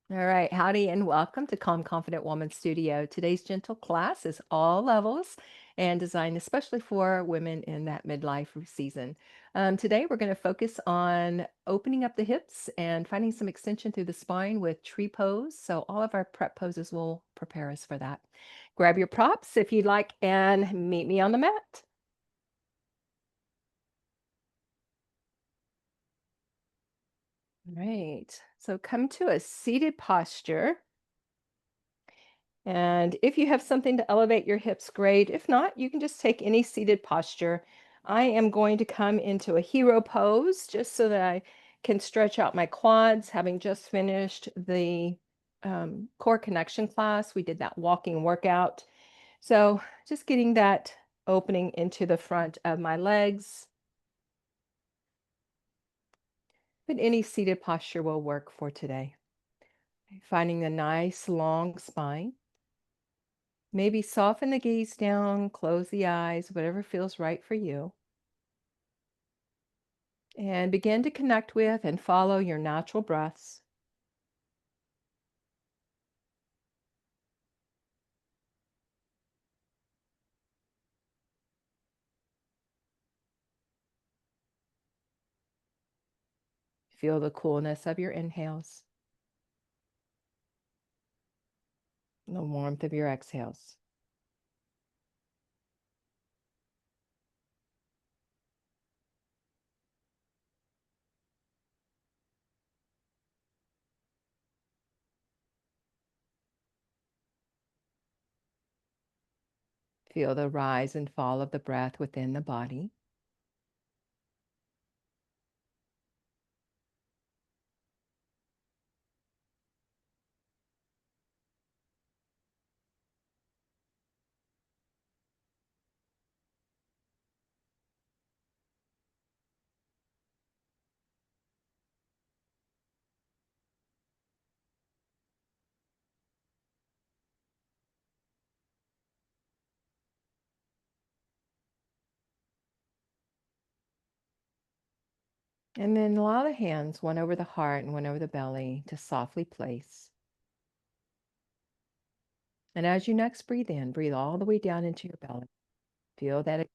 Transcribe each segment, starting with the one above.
All right, howdy and welcome to Calm Confident Woman Studio. Today's gentle class is all levels and designed especially for women in that midlife season. Today, we're going to focus on opening up the hips and finding some extension through the spine with tree pose. So, all of our prep poses will prepare us for that. Grab your props if you'd like and meet me on the mat. All right, so come to a seated posture. And if you have something to elevate your hips, great. If not, you can just take any seated posture. I am going to come into a hero pose just so that I can stretch out my quads, having just finished the core connection class. We did that walking workout. So just getting that opening into the front of my legs. But any seated posture will work for today. Finding a nice long spine. Maybe soften the gaze down, close the eyes, whatever feels right for you. And begin to connect with and follow your natural breaths. Feel the coolness of your inhales, the warmth of your exhales. Feel the rise and fall of the breath within the body. And then allow the hands, one over the heart and one over the belly, to softly place. And as you next breathe in, breathe all the way down into your belly. Feel that,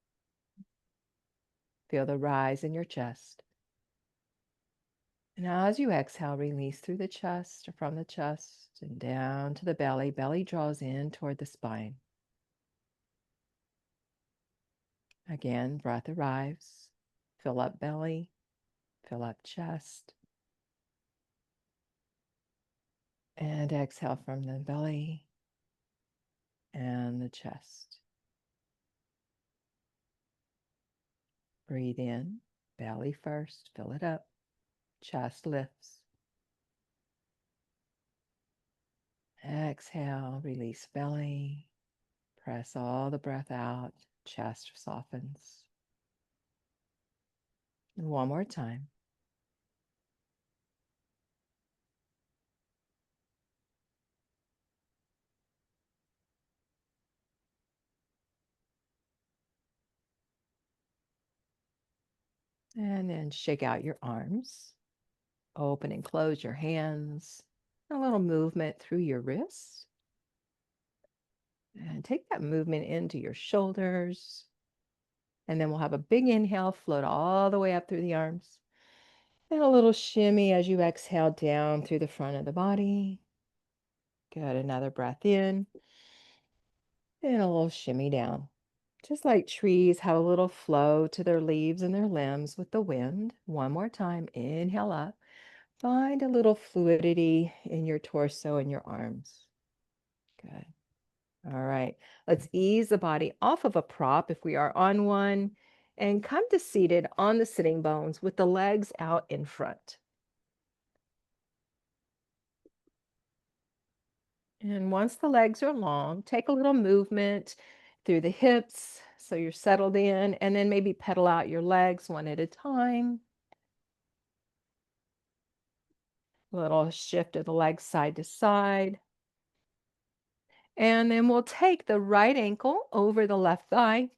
feel the rise in your chest. And as you exhale, release through the chest or from the chest and down to the belly. Belly draws in toward the spine. Again, breath arrives. Fill up belly, fill up chest, and exhale from the belly and the chest. Breathe in, belly first, fill it up, chest lifts. Exhale, release belly, press all the breath out, chest softens. And one more time. And then shake out your arms. Open and close your hands. A little movement through your wrists. And take that movement into your shoulders. And then we'll have a big inhale, float all the way up through the arms. And a little shimmy as you exhale down through the front of the body. Good. Another breath in. And a little shimmy down. Just like trees have a little flow to their leaves and their limbs with the wind. One more time. Inhale up. Find a little fluidity in your torso and your arms. Good. All right. Let's ease the body off of a prop if we are on one and come to seated on the sitting bones with the legs out in front. And once the legs are long, take a little movement through the hips so you're settled in, and then maybe pedal out your legs one at a time. A little shift of the legs side to side. And then we'll take the right ankle over the left thigh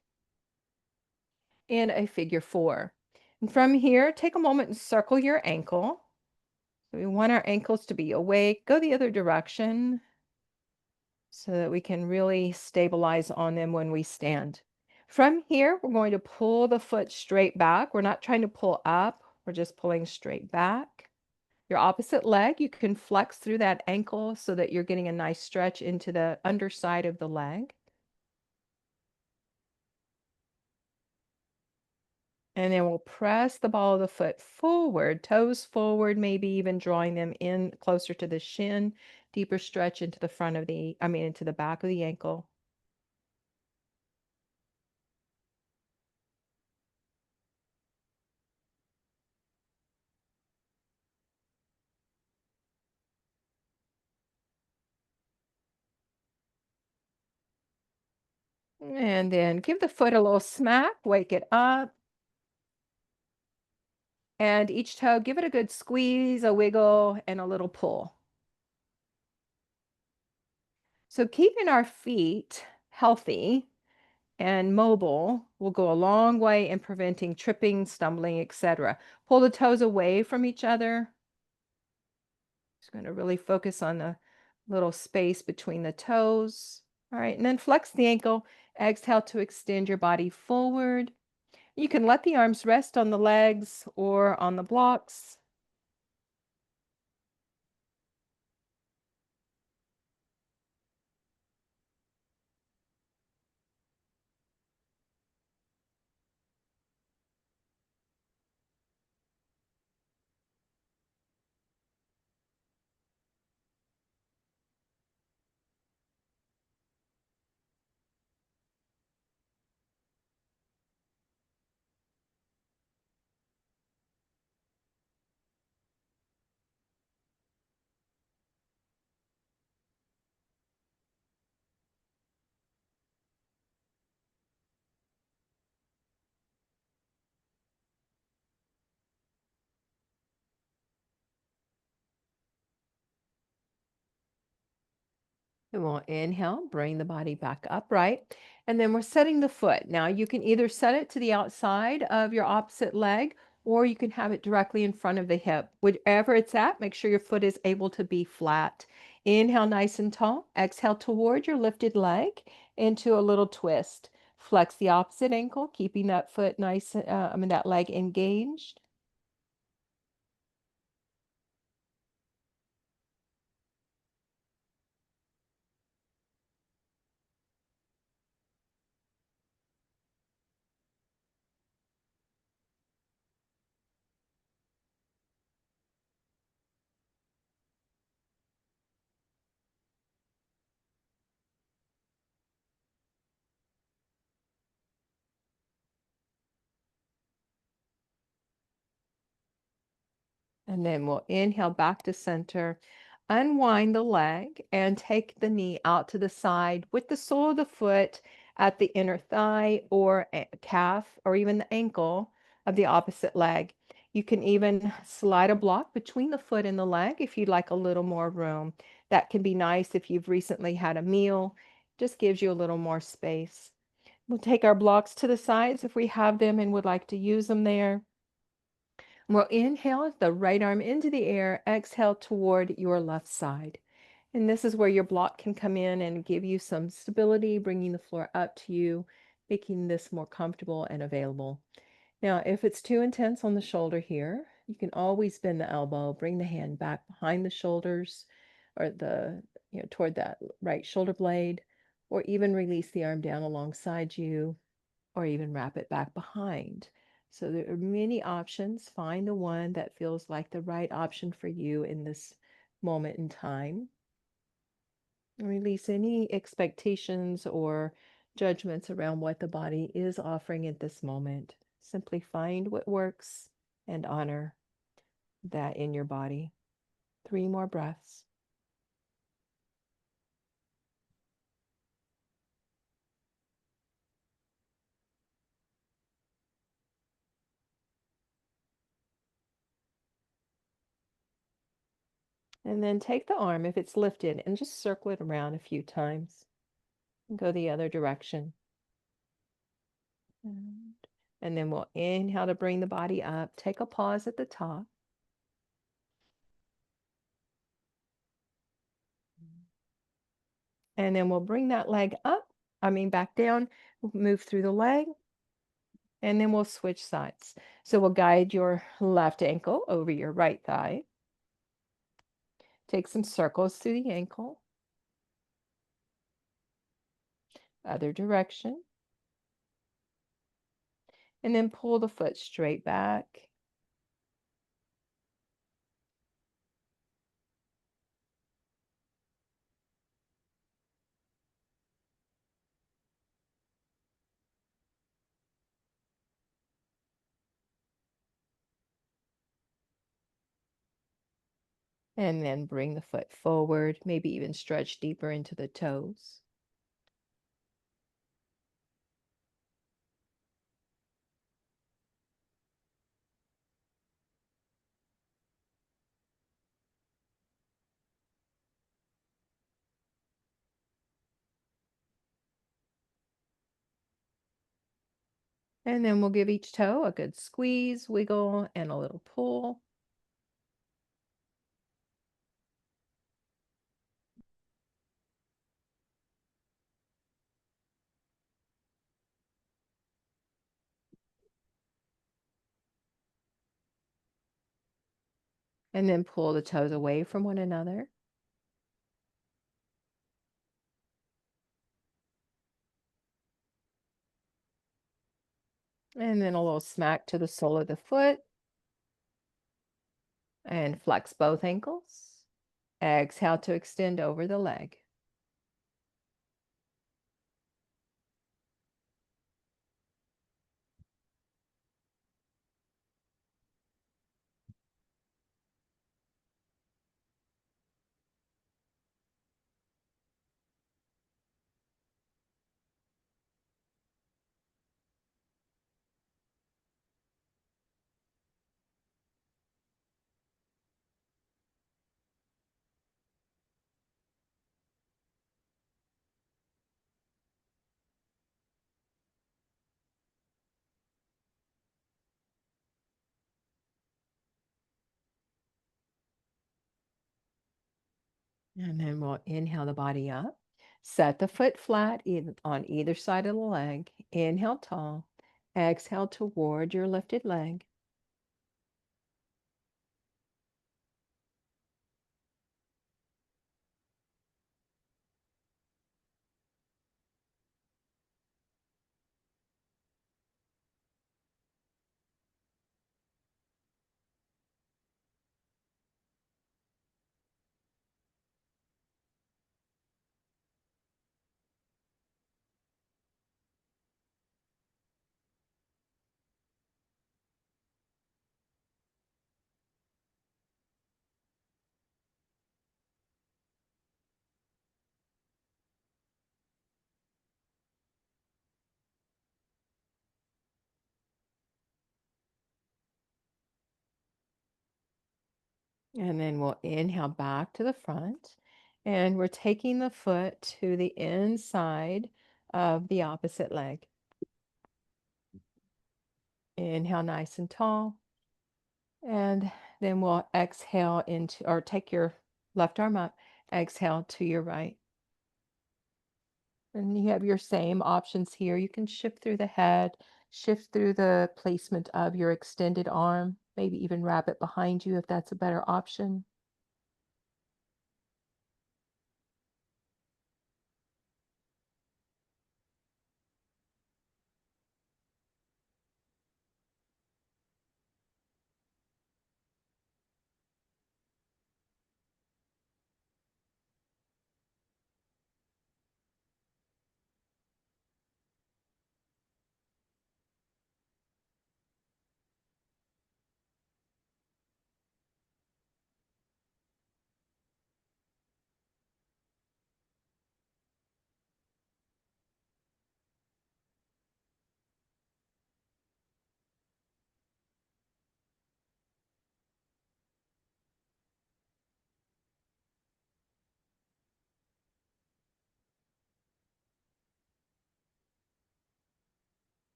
in a figure four. And from here, take a moment and circle your ankle. We want our ankles to be awake. Go the other direction so that we can really stabilize on them when we stand. From here, we're going to pull the foot straight back. We're not trying to pull up, we're just pulling straight back. Your opposite leg, you can flex through that ankle so that you're getting a nice stretch into the underside of the leg. And then we'll press the ball of the foot forward, toes forward, maybe even drawing them in closer to the shin, deeper stretch into the front of into the back of the ankle. And then give the foot a little smack, wake it up. And each toe, give it a good squeeze, a wiggle, and a little pull. So keeping our feet healthy and mobile will go a long way in preventing tripping, stumbling, etc. Pull the toes away from each other. Just going to really focus on the little space between the toes. All right, and then flex the ankle. Exhale to extend your body forward. You can let the arms rest on the legs or on the blocks. And we'll inhale, bring the body back upright. And then we're setting the foot. Now you can either set it to the outside of your opposite leg, or you can have it directly in front of the hip. Wherever it's at, make sure your foot is able to be flat. Inhale nice and tall. Exhale toward your lifted leg into a little twist. Flex the opposite ankle, keeping that foot nice, that leg engaged. And then we'll inhale back to center, unwind the leg, and take the knee out to the side with the sole of the foot at the inner thigh or calf or even the ankle of the opposite leg. You can even slide a block between the foot and the leg if you'd like a little more room. That can be nice if you've recently had a meal, just gives you a little more space. We'll take our blocks to the sides if we have them and would like to use them there. We'll inhale the right arm into the air, exhale toward your left side. And this is where your block can come in and give you some stability, bringing the floor up to you, making this more comfortable and available. Now, if it's too intense on the shoulder here, you can always bend the elbow, bring the hand back behind the shoulders or toward that right shoulder blade, or even release the arm down alongside you or even wrap it back behind. So there are many options. Find the one that feels like the right option for you in this moment in time. Release any expectations or judgments around what the body is offering at this moment. Simply find what works and honor that in your body. 3 more breaths. And then take the arm, if it's lifted, and just circle it around a few times. And go the other direction. And, and then we'll inhale to bring the body up. Take a pause at the top. And then we'll bring that leg up, back down, move through the leg, and then we'll switch sides. So we'll guide your left ankle over your right thigh. Take some circles through the ankle, other direction, and then pull the foot straight back. And then bring the foot forward, maybe even stretch deeper into the toes. And then we'll give each toe a good squeeze, wiggle, and a little pull. And then pull the toes away from one another. And then a little smack to the sole of the foot. And flex both ankles. Exhale to extend over the leg. And then we'll inhale the body up. Set the foot flat on either side of the leg. Inhale tall. Exhale toward your lifted leg. And then we'll inhale back to the front. And we're taking the foot to the inside of the opposite leg. Inhale nice and tall. And then we'll exhale into, or take your left arm up, exhale to your right. And you have your same options here. You can shift through the head, shift through the placement of your extended arm, maybe even wrap it behind you if that's a better option.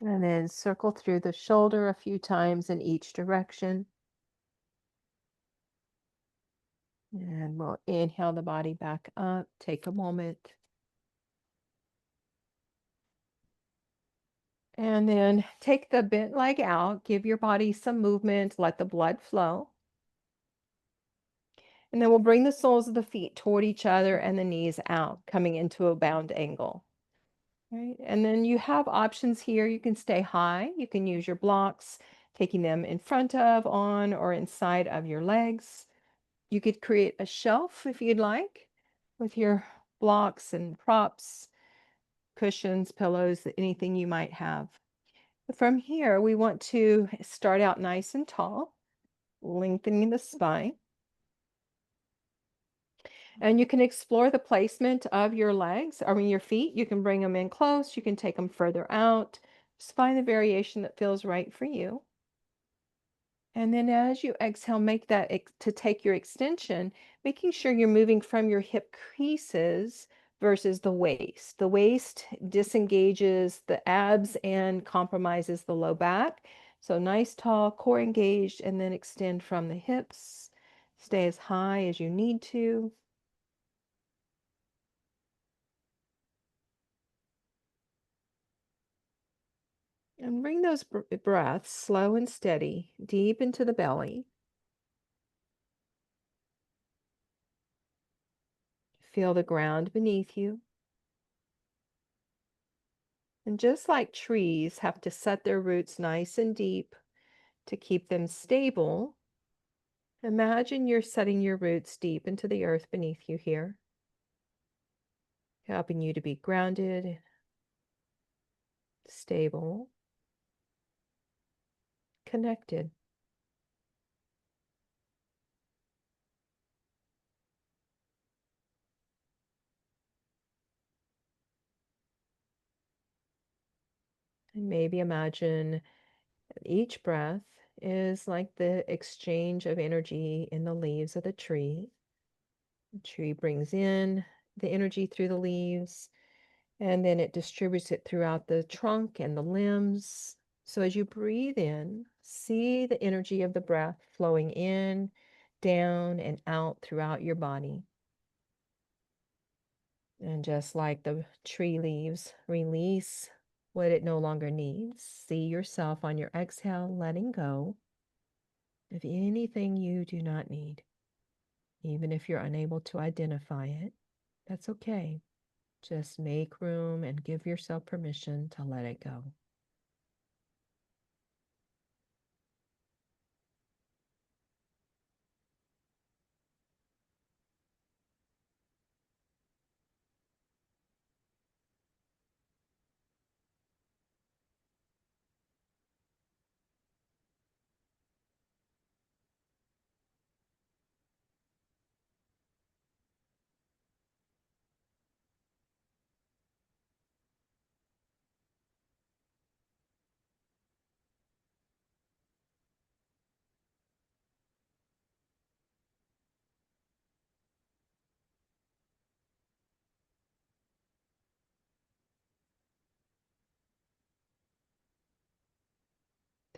And then circle through the shoulder a few times in each direction. And we'll inhale the body back up. Take a moment. And then take the bent leg out. Give your body some movement. Let the blood flow. And then we'll bring the soles of the feet toward each other and the knees out, coming into a bound angle. Right. And then you have options here. You can stay high. You can use your blocks, taking them in front of, on, or inside of your legs. You could create a shelf if you'd like with your blocks and props, cushions, pillows, anything you might have. From here, we want to start out nice and tall, lengthening the spine. And you can explore the placement of your legs, your feet. You can bring them in close, you can take them further out. Just find the variation that feels right for you. And then as you exhale, make that to take your extension, making sure you're moving from your hip creases versus the waist. The waist disengages the abs and compromises the low back. So nice, tall, core engaged, and then extend from the hips. Stay as high as you need to. And bring those breaths slow and steady, deep into the belly. Feel the ground beneath you. And just like trees have to set their roots nice and deep to keep them stable, imagine you're setting your roots deep into the earth beneath you here, helping you to be grounded, stable, connected. And maybe imagine each breath is like the exchange of energy in the leaves of the tree. The tree brings in the energy through the leaves, and then it distributes it throughout the trunk and the limbs. So as you breathe in, see the energy of the breath flowing in, down, and out throughout your body. And just like the tree leaves release what it no longer needs, see yourself on your exhale letting go of anything you do not need. Even if you're unable to identify it, that's okay. Just make room and give yourself permission to let it go.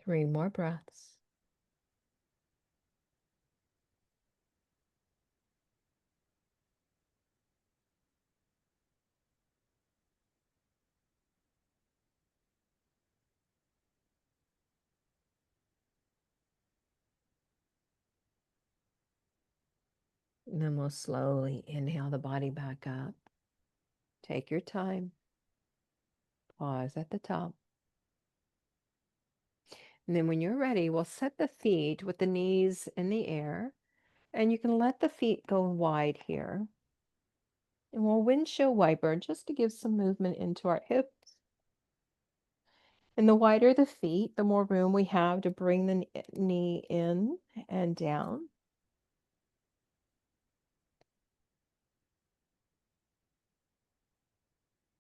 Three more breaths. And then we'll slowly inhale the body back up. Take your time. Pause at the top. And then when you're ready, we'll set the feet with the knees in the air. And you can let the feet go wide here. And we'll windshield wiper just to give some movement into our hips. And the wider the feet, the more room we have to bring the knee in and down.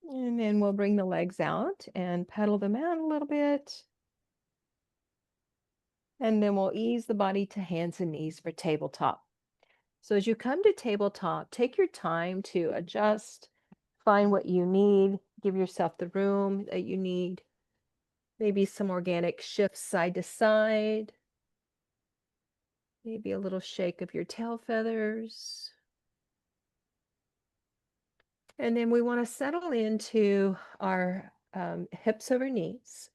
And then we'll bring the legs out and pedal them out a little bit. And then we'll ease the body to hands and knees for tabletop. So as you come to tabletop, take your time to adjust, find what you need, give yourself the room that you need. Maybe some organic shifts side to side. Maybe a little shake of your tail feathers. And then we want to settle into our hips over knees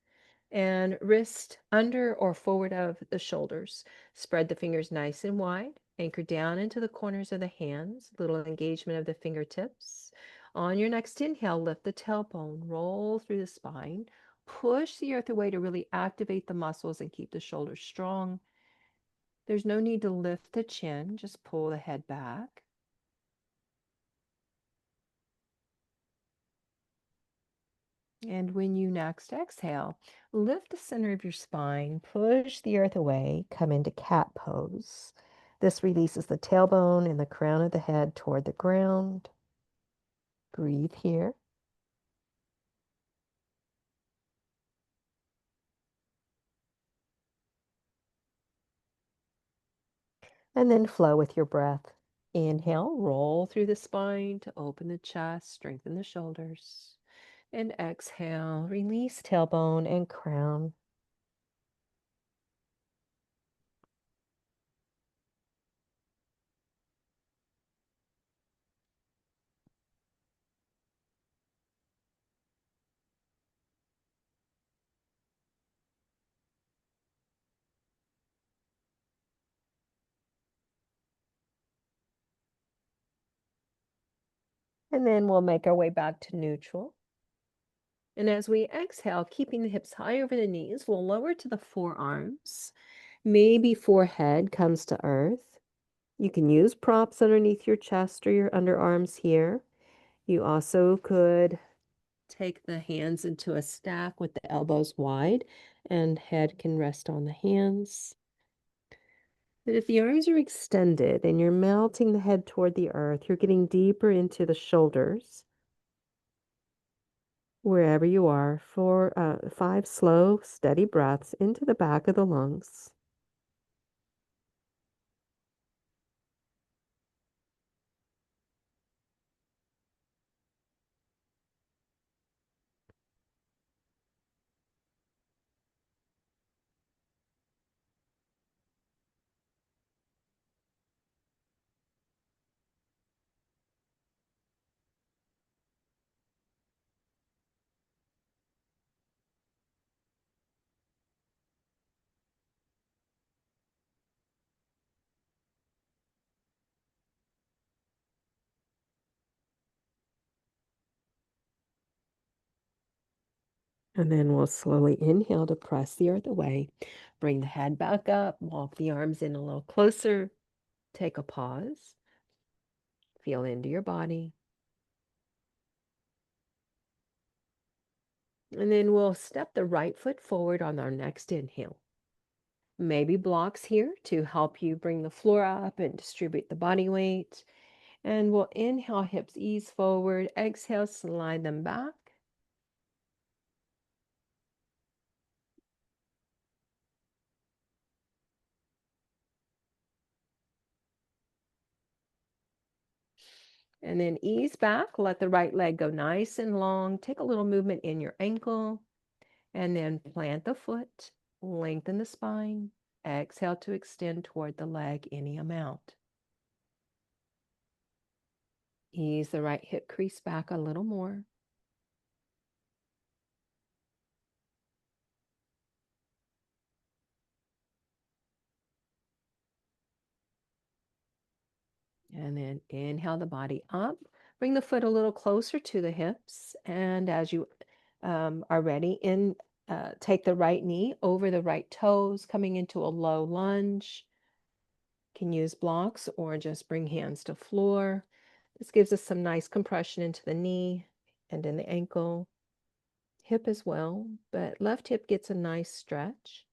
and wrist under or forward of the shoulders. Spread the fingers nice and wide. Anchor down into the corners of the hands. Little engagement of the fingertips. On your next inhale, lift the tailbone. Roll through the spine. Push the earth away to really activate the muscles and keep the shoulders strong. There's no need to lift the chin. Just pull the head back. And when you next exhale, lift the center of your spine, push the earth away, come into cat pose. This releases the tailbone and the crown of the head toward the ground. Breathe here. And then flow with your breath. Inhale, roll through the spine to open the chest, strengthen the shoulders. And exhale, release tailbone and crown. And then we'll make our way back to neutral. And as we exhale, keeping the hips high over the knees, we'll lower to the forearms. Maybe forehead comes to earth. You can use props underneath your chest or your underarms here. You also could take the hands into a stack with the elbows wide and head can rest on the hands. But if the arms are extended and you're melting the head toward the earth, you're getting deeper into the shoulders. Wherever you are, for 5 slow, steady breaths into the back of the lungs. And then we'll slowly inhale to press the earth away. Bring the head back up, walk the arms in a little closer. Take a pause. Feel into your body. And then we'll step the right foot forward on our next inhale. Maybe blocks here to help you bring the floor up and distribute the body weight. And we'll inhale, hips ease forward. Exhale, slide them back. And then ease back. Let the right leg go nice and long. Take a little movement in your ankle. And then plant the foot. Lengthen the spine. Exhale to extend toward the leg any amount. Ease the right hip crease back a little more. And then inhale the body up. Bring the foot a little closer to the hips. And as you are ready, take the right knee over the right toes, coming into a low lunge. Can use blocks or just bring hands to floor. This gives us some nice compression into the knee and in the ankle, hip as well, but left hip gets a nice stretch.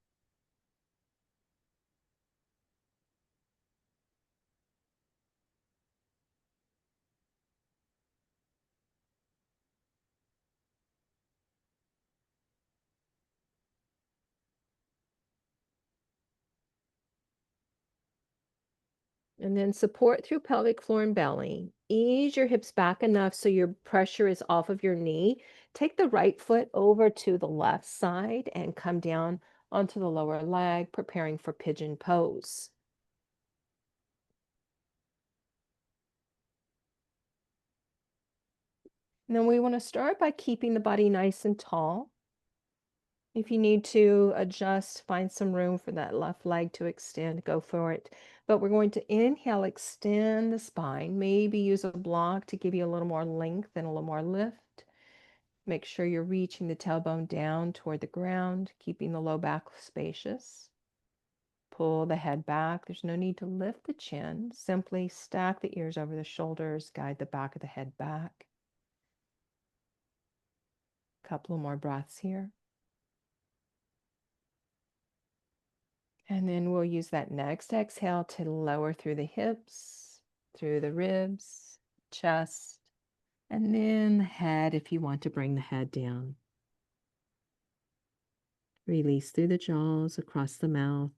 And then support through pelvic floor and belly. ease your hips back enough so your pressure is off of your knee, take the right foot over to the left side and come down onto the lower leg, preparing for pigeon pose. And then we want to start by keeping the body nice and tall. If you need to adjust, find some room for that left leg to extend, go for it. But we're going to inhale, extend the spine, maybe use a block to give you a little more length and a little more lift. Make sure you're reaching the tailbone down toward the ground, keeping the low back spacious. Pull the head back. There's no need to lift the chin. Simply stack the ears over the shoulders, guide the back of the head back. Couple more breaths here. And then we'll use that next exhale to lower through the hips, through the ribs, chest, and then the head if you want to bring the head down. Release through the jaws, across the mouth.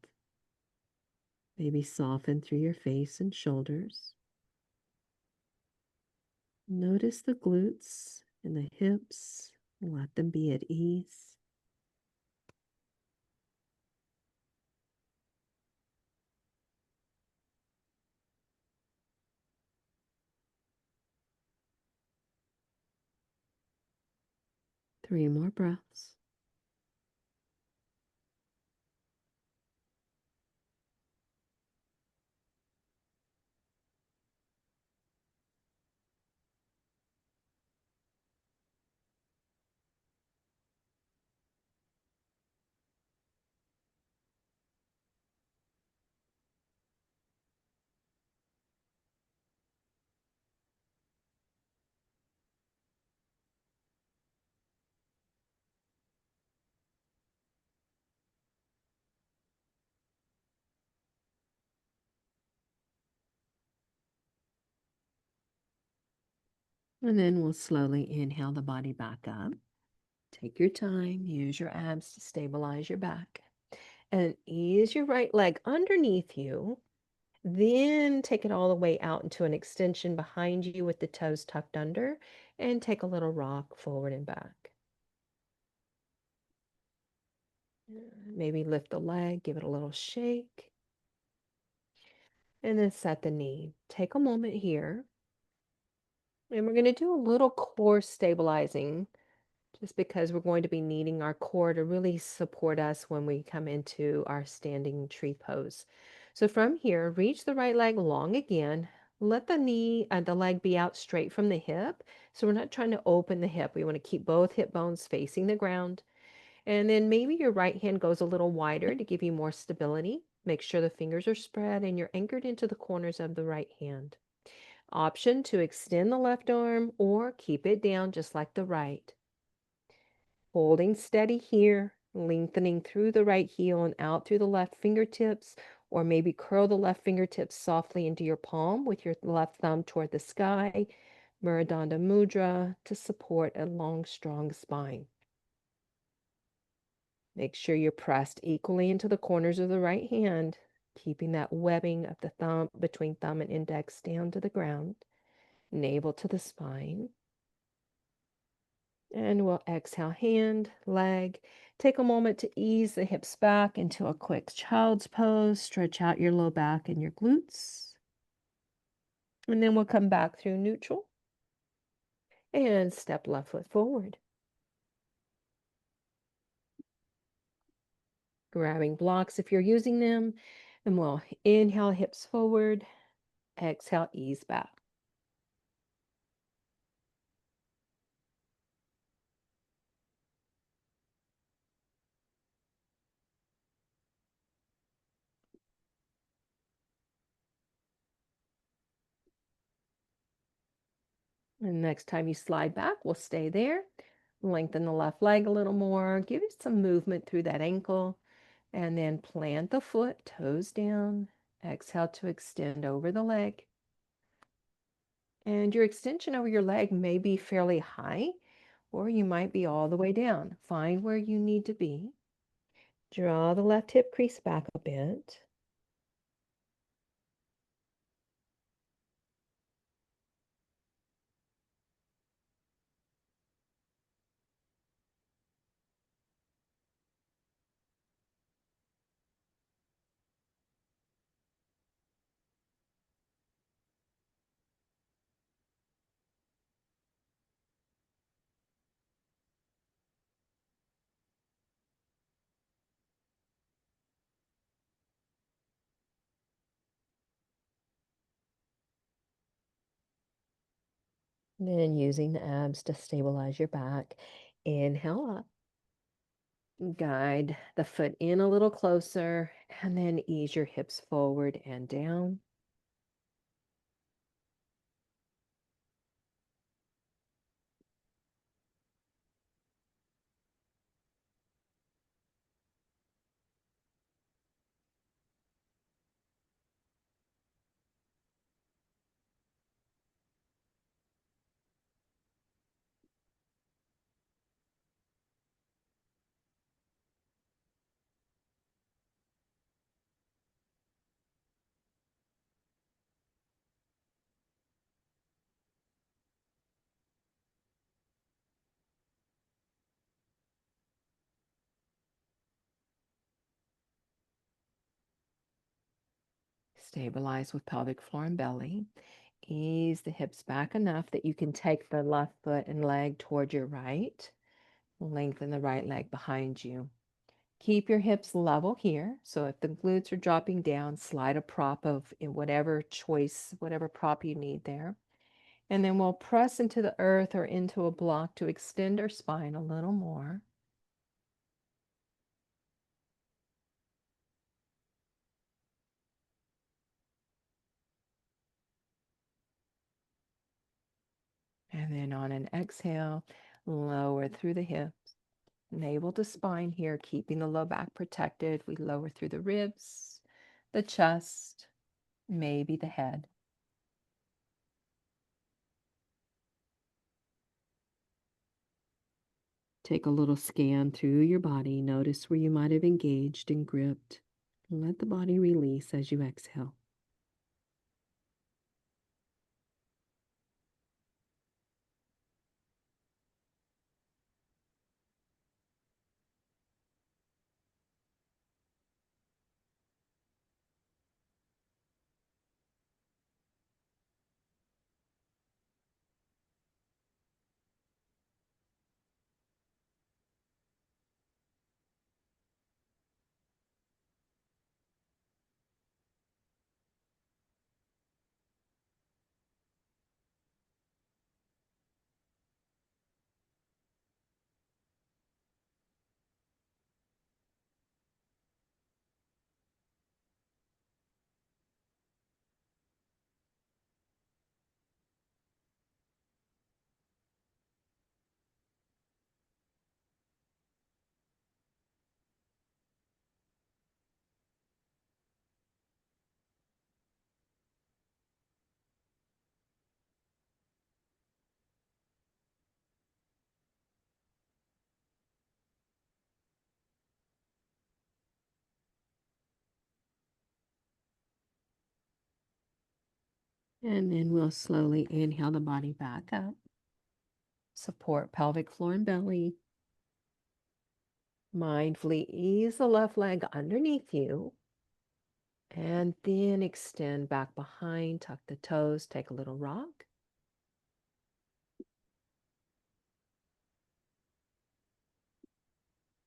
Maybe soften through your face and shoulders. Notice the glutes and the hips. Let them be at ease. Three more breaths. And then we'll slowly inhale the body back up. Take your time, use your abs to stabilize your back. And ease your right leg underneath you. Then take it all the way out into an extension behind you with the toes tucked under. And take a little rock forward and back. Maybe lift the leg, give it a little shake. And then set the knee. Take a moment here. And we're going to do a little core stabilizing, just because we're going to be needing our core to really support us when we come into our standing tree pose. So from here, reach the right leg long again. Let the knee and the leg be out straight from the hip. So we're not trying to open the hip. We want to keep both hip bones facing the ground. And then maybe your right hand goes a little wider to give you more stability. Make sure the fingers are spread and you're anchored into the corners of the right hand. Option to extend the left arm or keep it down just like the right. Holding steady here, lengthening through the right heel and out through the left fingertips, or maybe curl the left fingertips softly into your palm with your left thumb toward the sky, Muradanda Mudra, to support a long, strong spine. Make sure you're pressed equally into the corners of the right hand, keeping that webbing of the thumb between thumb and index down to the ground, navel to the spine. And we'll exhale, hand, leg. Take a moment to ease the hips back into a quick child's pose. Stretch out your low back and your glutes. And then we'll come back through neutral and step left foot forward. Grabbing blocks if you're using them. And we'll inhale, hips forward. Exhale, ease back. And next time you slide back, we'll stay there. Lengthen the left leg a little more. Give it some movement through that ankle. And then plant the foot, toes down. Exhale to extend over the leg. And your extension over your leg may be fairly high, or you might be all the way down. Find where you need to be. Draw the left hip crease back a bit. Then using the abs to stabilize your back. Inhale up. Guide the foot in a little closer and then ease your hips forward and down. Stabilize with pelvic floor and belly. Ease the hips back enough that you can take the left foot and leg toward your right. Lengthen the right leg behind you. Keep your hips level here. So if the glutes are dropping down, slide a prop of whatever choice, whatever prop you need there. And then we'll press into the earth or into a block to extend our spine a little more. And then on an exhale, lower through the hips, navel to spine here, keeping the low back protected. We lower through the ribs, the chest, maybe the head. Take a little scan through your body. Notice where you might have engaged and gripped. Let the body release as you exhale. And then we'll slowly inhale the body back up. Support pelvic floor and belly. Mindfully ease the left leg underneath you. And then extend back behind, tuck the toes, take a little rock.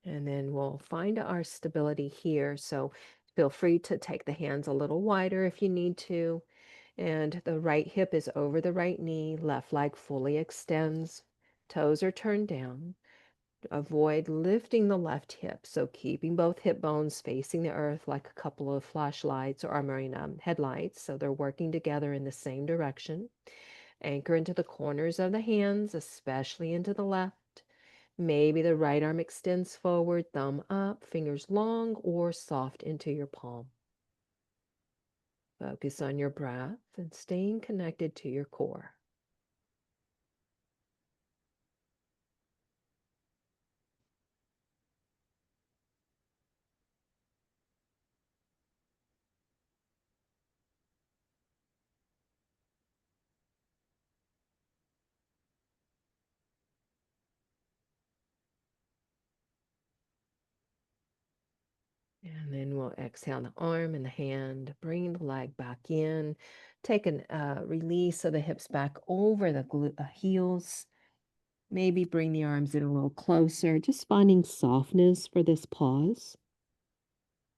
And then we'll find our stability here. So feel free to take the hands a little wider if you need to. And the right hip is over the right knee, left leg fully extends, toes are turned down. Avoid lifting the left hip. So keeping both hip bones facing the earth like a couple of flashlights or headlights. So they're working together in the same direction. Anchor into the corners of the hands, especially into the left. Maybe the right arm extends forward, thumb up, fingers long or soft into your palm. Focus on your breath and staying connected to your core. And then we'll exhale the arm and the hand, bring the leg back in. Take a release of the hips back over the heels. Maybe bring the arms in a little closer, just finding softness for this pause.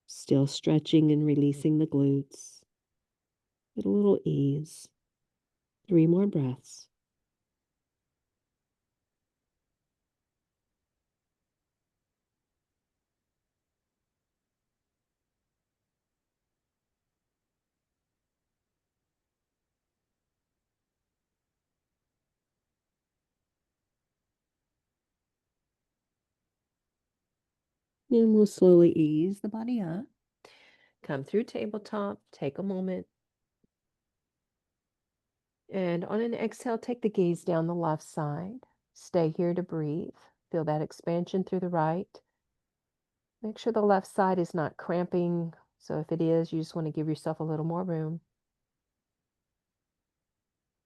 Still stretching and releasing the glutes with a little ease. 3 more breaths. And we'll slowly ease the body up. Come through tabletop, take a moment. And on an exhale, take the gaze down the left side. Stay here to breathe. Feel that expansion through the right. Make sure the left side is not cramping. So if it is, you just want to give yourself a little more room.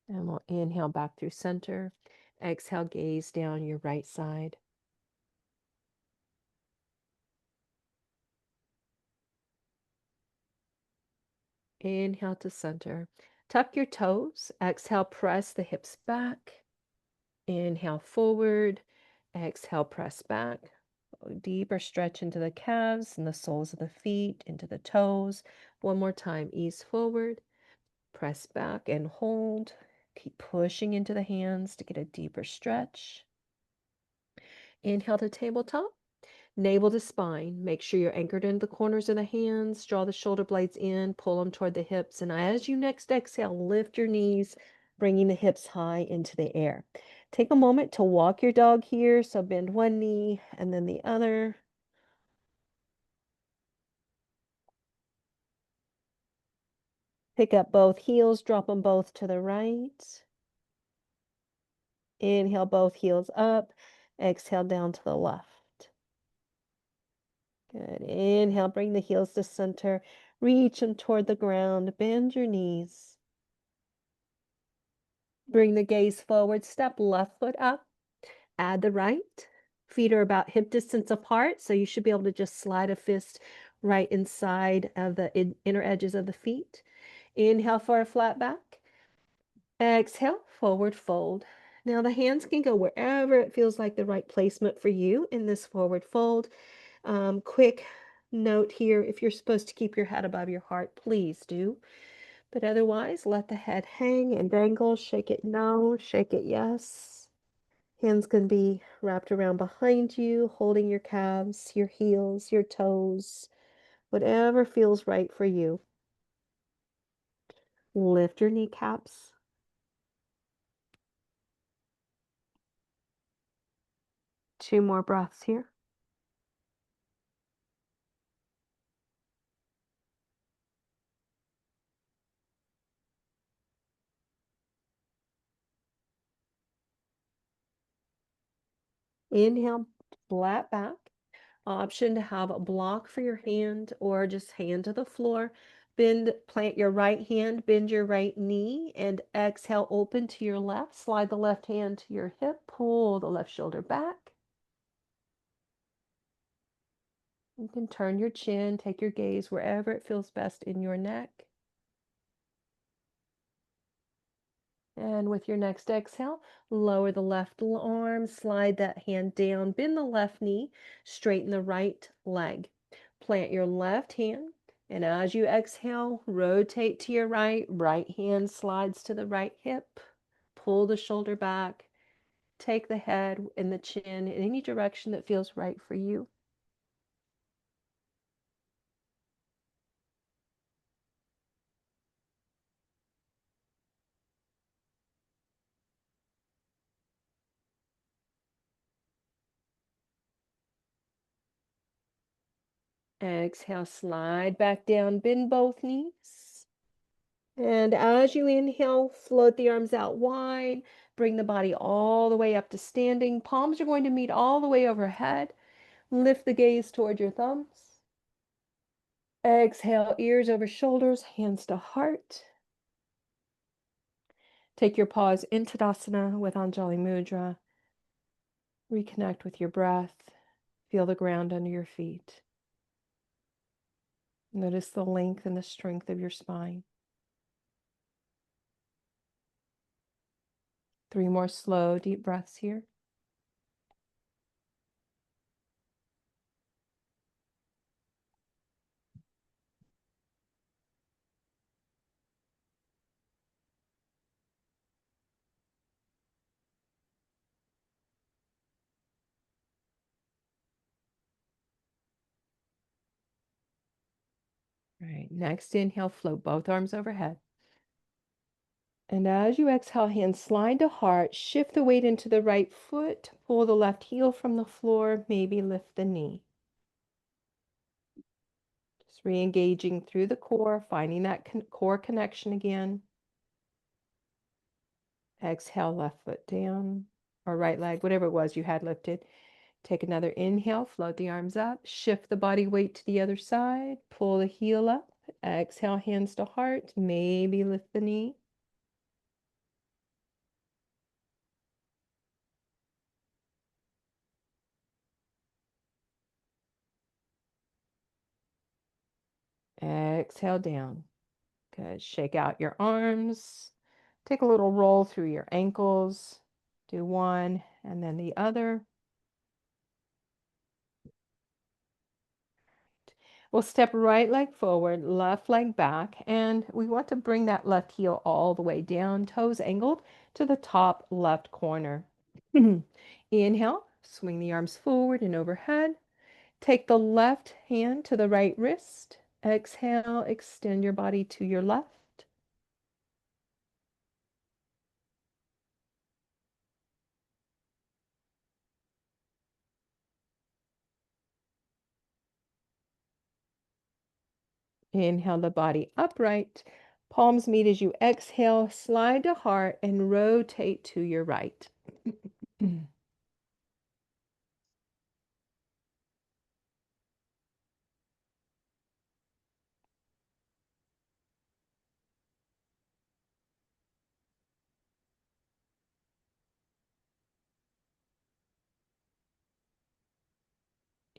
And we'll inhale back through center. Exhale, gaze down your right side. Inhale to center. Tuck your toes. Exhale, press the hips back. Inhale forward. Exhale, press back. Deeper stretch into the calves and the soles of the feet, into the toes. One more time. Ease forward. Press back and hold. Keep pushing into the hands to get a deeper stretch. Inhale to tabletop. Navel to spine. Make sure you're anchored into the corners of the hands. Draw the shoulder blades in. Pull them toward the hips. And as you next exhale, lift your knees, bringing the hips high into the air. Take a moment to walk your dog here. So bend one knee and then the other. Pick up both heels. Drop them both to the right. Inhale, both heels up. Exhale down to the left. Good. Inhale, bring the heels to center. Reach them toward the ground. Bend your knees. Bring the gaze forward. Step left foot up. Add the right. Feet are about hip distance apart, so you should be able to just slide a fist right inside of the inner edges of the feet. Inhale for a flat back. Exhale, forward fold. Now the hands can go wherever it feels like the right placement for you in this forward fold. Quick note here, if you're supposed to keep your head above your heart, please do. But otherwise, let the head hang and dangle. Shake it no, shake it yes. Hands can be wrapped around behind you, holding your calves, your heels, your toes, whatever feels right for you. Lift your kneecaps. Two more breaths here. Inhale, flat back. Option to have a block for your hand or just hand to the floor. Plant your right hand, bend your right knee, and exhale, open to your left. Slide the left hand to your hip, pull the left shoulder back. You can turn your chin, take your gaze wherever it feels best in your neck. And with your next exhale, lower the left arm, slide that hand down, bend the left knee, straighten the right leg. Plant your left hand, and as you exhale, rotate to your right. Right hand slides to the right hip. Pull the shoulder back. Take the head and the chin in any direction that feels right for you. Exhale, slide back down, bend both knees. And as you inhale, float the arms out wide. Bring the body all the way up to standing. Palms are going to meet all the way overhead. Lift the gaze toward your thumbs. Exhale, ears over shoulders, hands to heart. Take your pause into Tadasana with Anjali Mudra. Reconnect with your breath. Feel the ground under your feet. Notice the length and the strength of your spine. 3 more slow, deep breaths here. All right, next inhale, float both arms overhead. And as you exhale, hands slide to heart, shift the weight into the right foot, pull the left heel from the floor, maybe lift the knee. Re-engaging through the core, finding that core connection again. Exhale, left foot down, or right leg, whatever it was you had lifted. Take another inhale, float the arms up, shift the body weight to the other side, pull the heel up, exhale, hands to heart, maybe lift the knee. Exhale down. Good. Shake out your arms. Take a little roll through your ankles. Do one and then the other. We'll step right leg forward, left leg back, and we want to bring that left heel all the way down, toes angled to the top left corner. Inhale, swing the arms forward and overhead. Take the left hand to the right wrist. Exhale, extend your body to your left. Inhale the body upright. Palms meet as you exhale. Slide to heart and rotate to your right.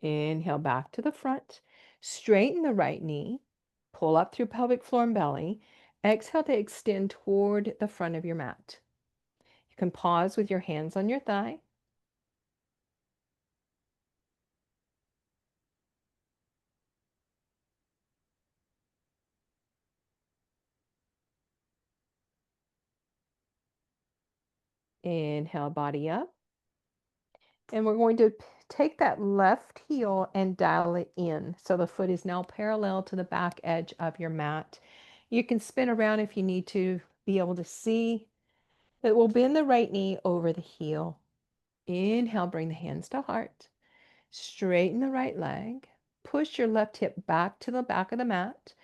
Inhale back to the front. Straighten the right knee. Pull up through pelvic floor and belly. Exhale to extend toward the front of your mat. You can pause with your hands on your thigh. Inhale, body up. And we're going to take that left heel and dial it in. So the foot is now parallel to the back edge of your mat. You can spin around if you need to be able to see. It will bend the right knee over the heel. Inhale, bring the hands to heart. Straighten the right leg. Push your left hip back to the back of the mat.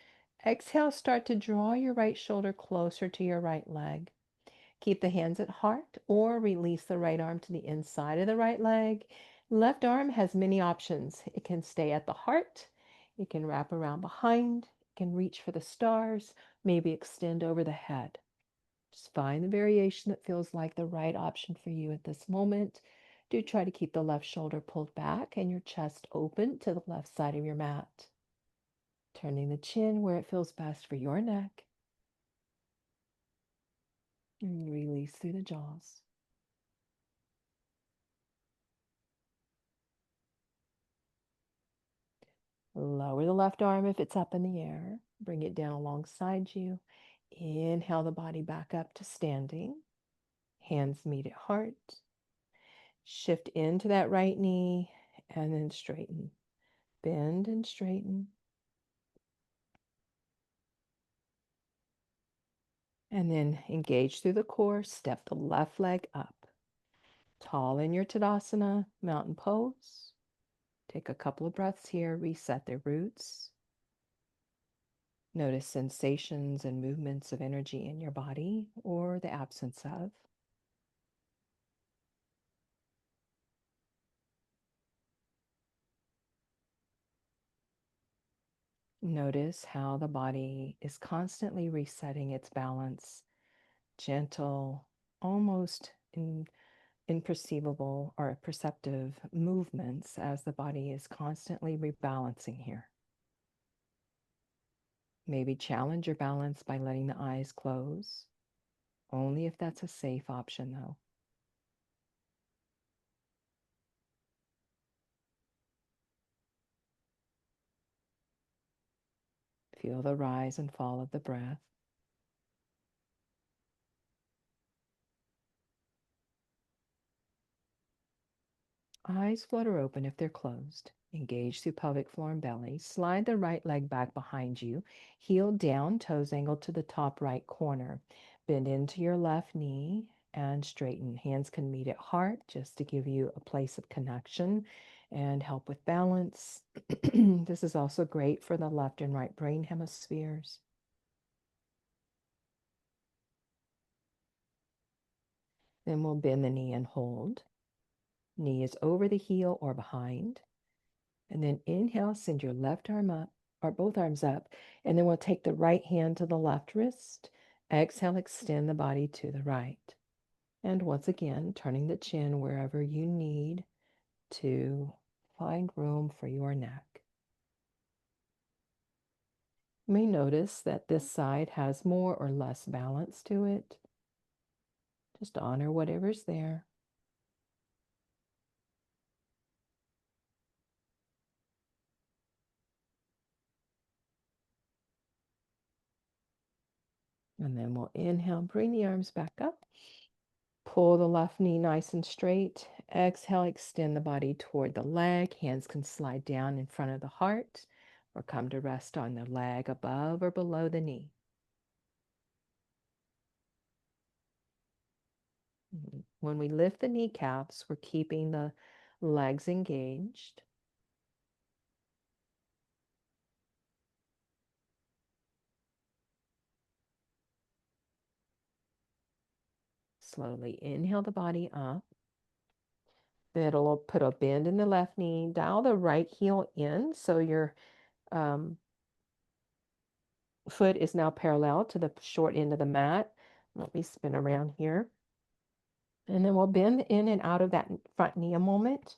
Exhale, start to draw your right shoulder closer to your right leg. Keep the hands at heart or release the right arm to the inside of the right leg. Left arm has many options. It can stay at the heart. It can wrap around behind. It can reach for the stars, maybe extend over the head. Just find the variation that feels like the right option for you at this moment. Do try to keep the left shoulder pulled back and your chest open to the left side of your mat. Turning the chin where it feels best for your neck. And release through the jaws. Lower the left arm if it's up in the air. Bring it down alongside you. Inhale the body back up to standing. Hands meet at heart. Shift into that right knee and then straighten. Bend and straighten. And then engage through the core. Step the left leg up. Tall in your Tadasana, mountain pose. Take a couple of breaths here. Reset the roots. Notice sensations and movements of energy in your body or the absence of. Notice how the body is constantly resetting its balance, gentle, almost imperceivable or perceptive movements as the body is constantly rebalancing here. Maybe challenge your balance by letting the eyes close, only if that's a safe option though. Feel the rise and fall of the breath. Eyes flutter open if they're closed. Engage through pelvic floor and belly. Slide the right leg back behind you. Heel down, toes angled to the top right corner. Bend into your left knee and straighten. Hands can meet at heart just to give you a place of connection. and help with balance. This is also great for the left and right brain hemispheres. Then we'll bend the knee and hold. Knee is over the heel or behind. And then inhale, send your left arm up, or both arms up. And then we'll take the right hand to the left wrist. Exhale, extend the body to the right. And once again, turning the chin wherever you need to find room for your neck. You may notice that this side has more or less balance to it. Just honor whatever's there. And then we'll inhale, bring the arms back up. Pull the left knee nice and straight. Exhale, extend the body toward the leg. Hands can slide down in front of the heart or come to rest on the leg above or below the knee. When we lift the kneecaps, we're keeping the legs engaged. Slowly inhale the body up. It'll put a bend in the left knee. Dial the right heel in so your foot is now parallel to the short end of the mat. Let me spin around here. And then we'll bend in and out of that front knee a moment.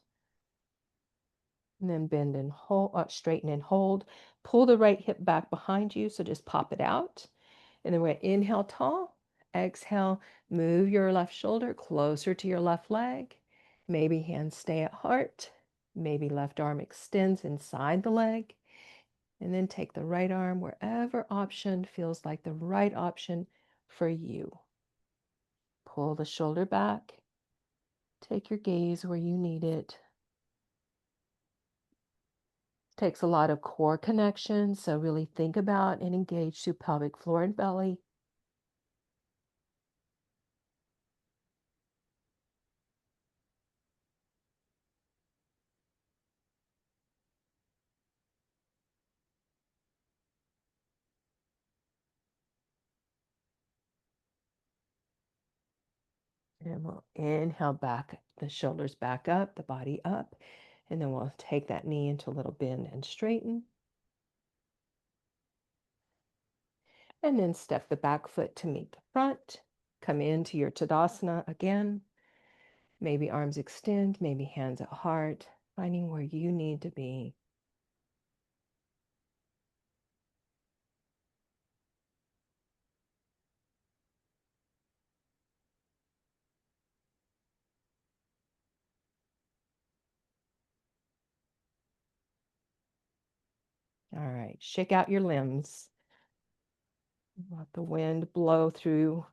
And then bend and hold, straighten and hold. Pull the right hip back behind you, so just pop it out. And then we're going to inhale tall. Exhale, move your left shoulder closer to your left leg. Maybe hands stay at heart. Maybe left arm extends inside the leg. And then take the right arm wherever option feels like the right option for you. Pull the shoulder back. Take your gaze where you need it. Takes a lot of core connection, so really think about and engage through pelvic floor and belly. And we'll inhale back, the shoulders back up, the body up. And then we'll take that knee into a little bend and straighten. And then step the back foot to meet the front. Come into your Tadasana again. Maybe arms extend, maybe hands at heart, finding where you need to be. All right, shake out your limbs. Let the wind blow through,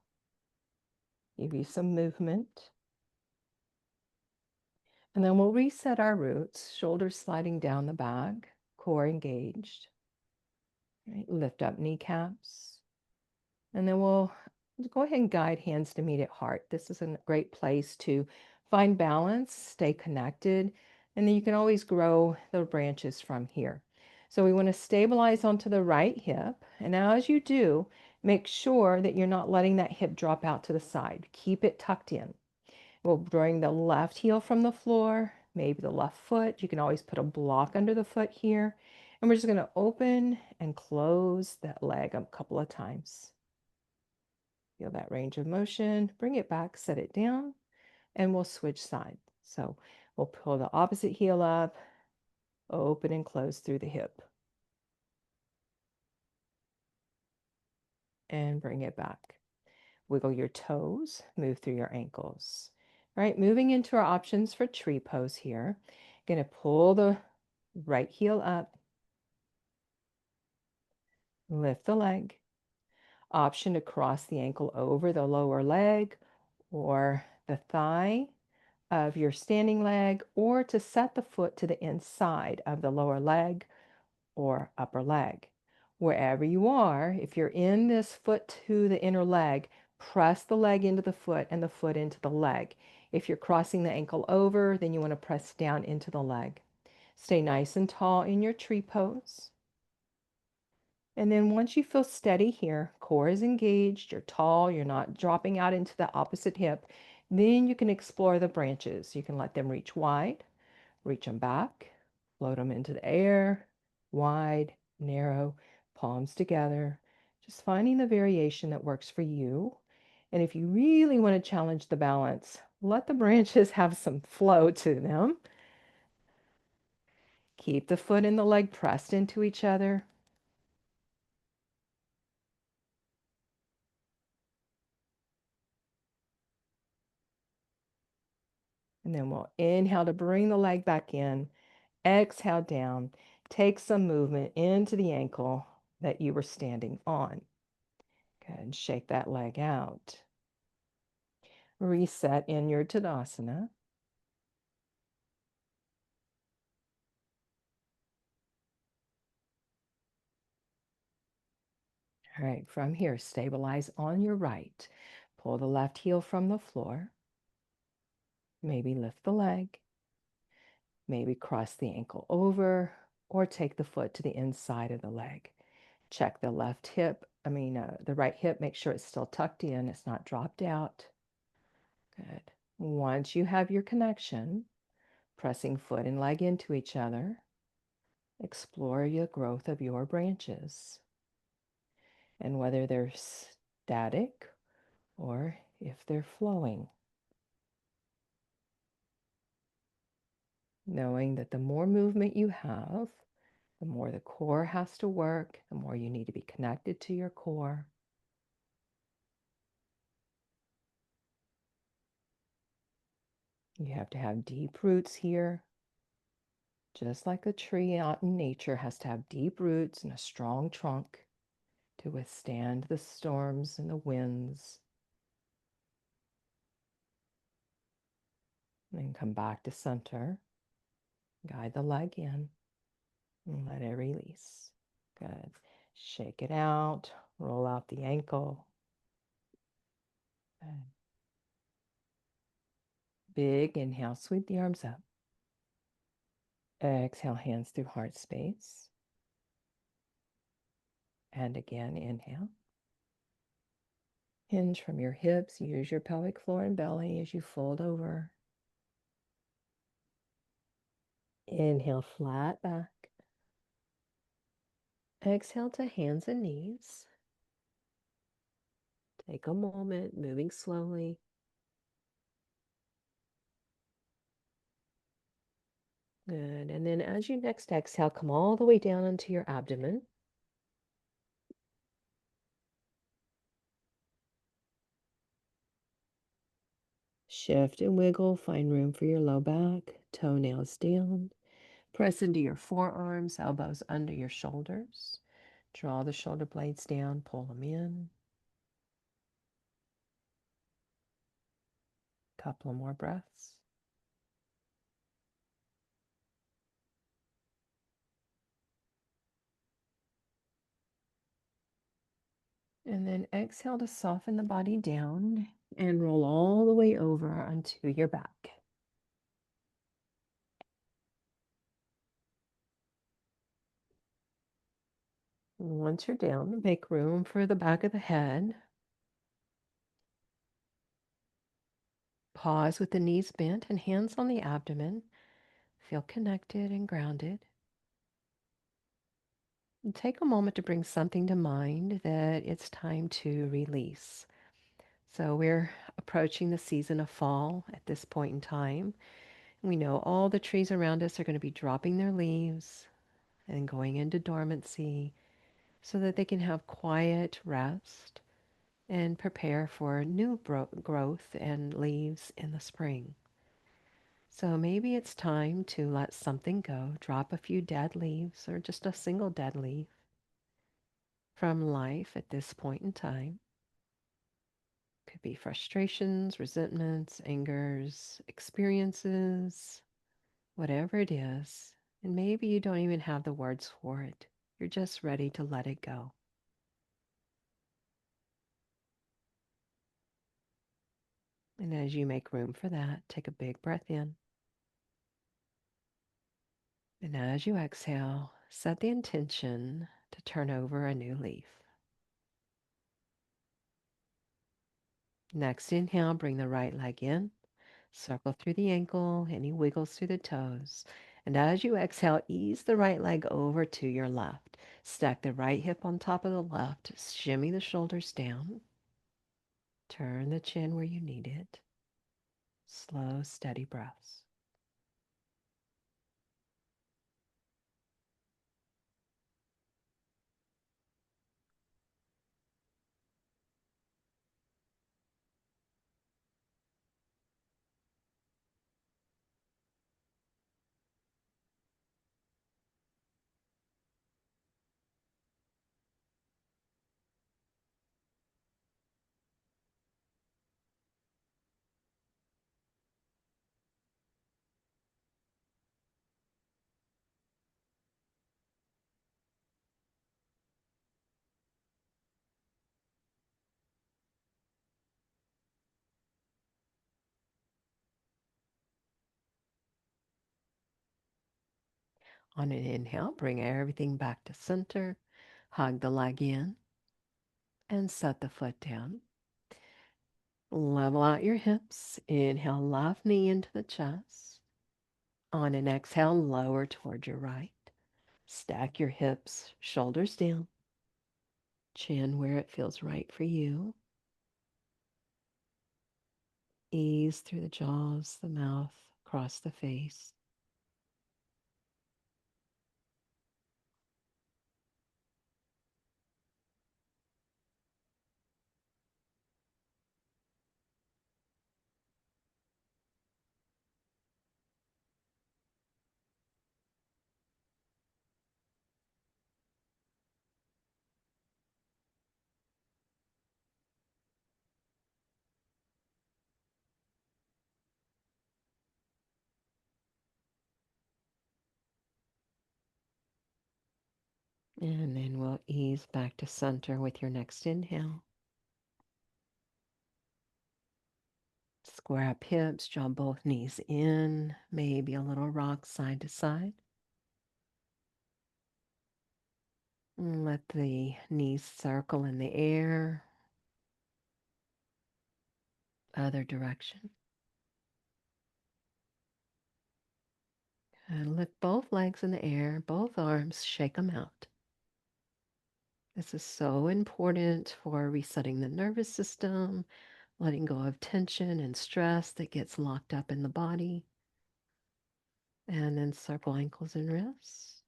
give you some movement. And then we'll reset our roots, shoulders sliding down the back, core engaged. Right, lift up kneecaps. And then we'll go ahead and guide hands to meet at heart. This is a great place to find balance, stay connected, and then you can always grow the branches from here. So we want to stabilize onto the right hip. And now as you do, make sure that you're not letting that hip drop out to the side. Keep it tucked in. We'll bring the left heel from the floor, maybe the left foot. You can always put a block under the foot here. And we're just going to open and close that leg a couple of times. Feel that range of motion. Bring it back, set it down, and we'll switch sides. So we'll pull the opposite heel up, open and close through the hip. And bring it back. Wiggle your toes, move through your ankles. All right, moving into our options for tree pose here. Going to pull the right heel up, lift the leg. Option to cross the ankle over the lower leg or the thigh of your standing leg, or to set the foot to the inside of the lower leg or upper leg. Wherever you are, if you're in this foot to the inner leg, press the leg into the foot and the foot into the leg. If you're crossing the ankle over, then you want to press down into the leg. Stay nice and tall in your tree pose. And then once you feel steady here, core is engaged, you're tall, you're not dropping out into the opposite hip, then you can explore the branches. You can let them reach wide, reach them back, float them into the air, wide, narrow, palms together. Just finding the variation that works for you. And if you really want to challenge the balance, let the branches have some flow to them. Keep the foot and the leg pressed into each other. And then we'll inhale to bring the leg back in. Exhale down. Take some movement into the ankle that you were standing on. Good. Shake that leg out. Reset in your Tadasana. All right, from here, stabilize on your right. Pull the left heel from the floor. Maybe lift the leg. Maybe cross the ankle over or take the foot to the inside of the leg. Check the left hip, the right hip, make sure it's still tucked in, it's not dropped out. Good. Once you have your connection, pressing foot and leg into each other, explore the growth of your branches and whether they're static or if they're flowing. Knowing that the more movement you have, the more the core has to work, the more you need to be connected to your core. You have to have deep roots here. Just like a tree out in nature has to have deep roots and a strong trunk to withstand the storms and the winds. Then come back to center. Guide the leg in and let it release. Good. Shake it out. Roll out the ankle. Good. Big inhale, sweep the arms up. Exhale, hands through heart space. And again, inhale. Hinge from your hips. Use your pelvic floor and belly as you fold over. Inhale, flat back. Exhale to hands and knees. Take a moment, moving slowly. Good. And then as you next exhale, come all the way down into your abdomen. Shift and wiggle. Find room for your low back. Toenails down. Press into your forearms, elbows under your shoulders. Draw the shoulder blades down, pull them in. Couple more breaths. And then exhale to soften the body down and roll all the way over onto your back. Once you're down, make room for the back of the head. Pause with the knees bent and hands on the abdomen. Feel connected and grounded. And take a moment to bring something to mind that it's time to release. So we're approaching the season of fall at this point in time. We know all the trees around us are going to be dropping their leaves and going into dormancy so that they can have quiet rest and prepare for new growth and leaves in the spring. So maybe it's time to let something go, drop a few dead leaves or just a single dead leaf from life at this point in time. Could be frustrations, resentments, angers, experiences, whatever it is. And maybe you don't even have the words for it. You're just ready to let it go. And as you make room for that, take a big breath in. And as you exhale, set the intention to turn over a new leaf. Next inhale, bring the right leg in, circle through the ankle, any wiggles through the toes. And as you exhale, ease the right leg over to your left. Stack the right hip on top of the left, shimmy the shoulders down, turn the chin where you need it. Slow, steady breaths. On an inhale, bring everything back to center. Hug the leg in and set the foot down. Level out your hips. Inhale, left knee into the chest. On an exhale, lower toward your right. Stack your hips, shoulders down, chin where it feels right for you. Ease through the jaws, the mouth, across the face. And then we'll ease back to center with your next inhale. Square up hips, draw both knees in, maybe a little rock side to side. And let the knees circle in the air, other direction. And lift both legs in the air, both arms, shake them out. This is so important for resetting the nervous system, letting go of tension and stress that gets locked up in the body. And then circle ankles and wrists.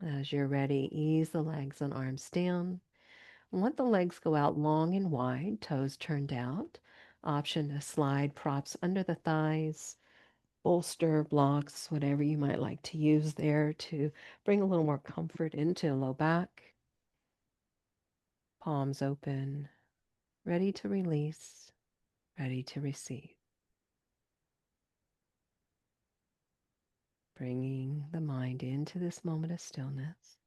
As you're ready, ease the legs and arms down. Let the legs go out long and wide, toes turned out. Option to slide props under the thighs, bolster, blocks, whatever you might like to use there to bring a little more comfort into low back. Palms open, ready to release, ready to receive. Bringing the mind into this moment of stillness.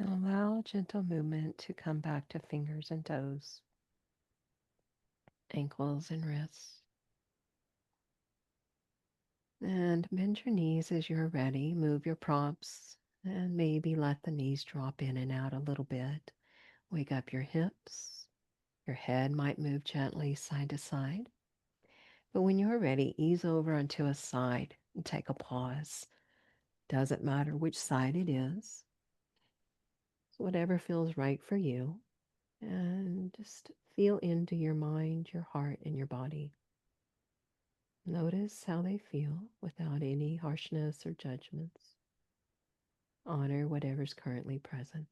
Allow gentle movement to come back to fingers and toes, ankles and wrists. And bend your knees as you're ready. Move your props and maybe let the knees drop in and out a little bit. Wake up your hips. Your head might move gently side to side. But when you're ready, ease over onto a side and take a pause. Doesn't matter which side it is, whatever feels right for you. And just feel into your mind, your heart, and your body. Notice how they feel without any harshness or judgments. Honor whatever's currently present.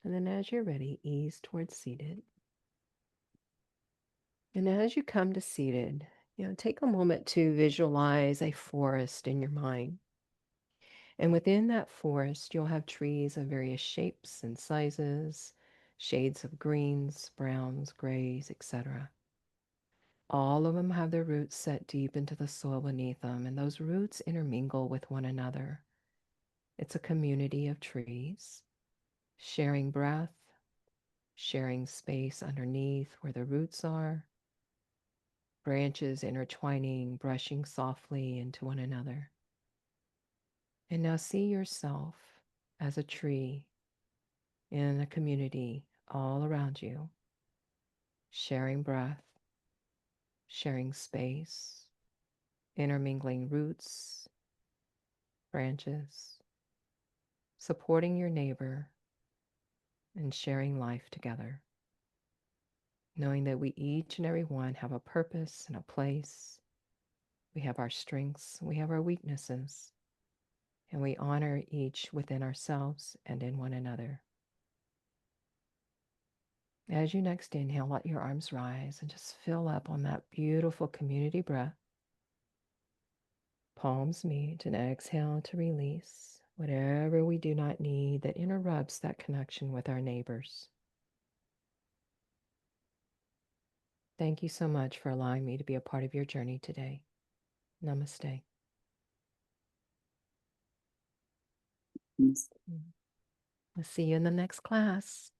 And then as you're ready, ease towards seated. And as you come to seated, take a moment to visualize a forest in your mind. And within that forest, you'll have trees of various shapes and sizes, shades of greens, browns, grays, etc. All of them have their roots set deep into the soil beneath them, and those roots intermingle with one another. It's a community of trees, sharing breath, sharing space underneath where the roots are, branches intertwining, brushing softly into one another. And now see yourself as a tree in a community all around you, sharing breath, sharing space, intermingling roots, branches, supporting your neighbor, and sharing life together. Knowing that we each and every one have a purpose and a place. We have our strengths, we have our weaknesses, and we honor each within ourselves and in one another. As you next inhale, let your arms rise and just fill up on that beautiful community breath. Palms meet and exhale to release whatever we do not need that interrupts that connection with our neighbors. Thank you so much for allowing me to be a part of your journey today. Namaste. I'll see you in the next class.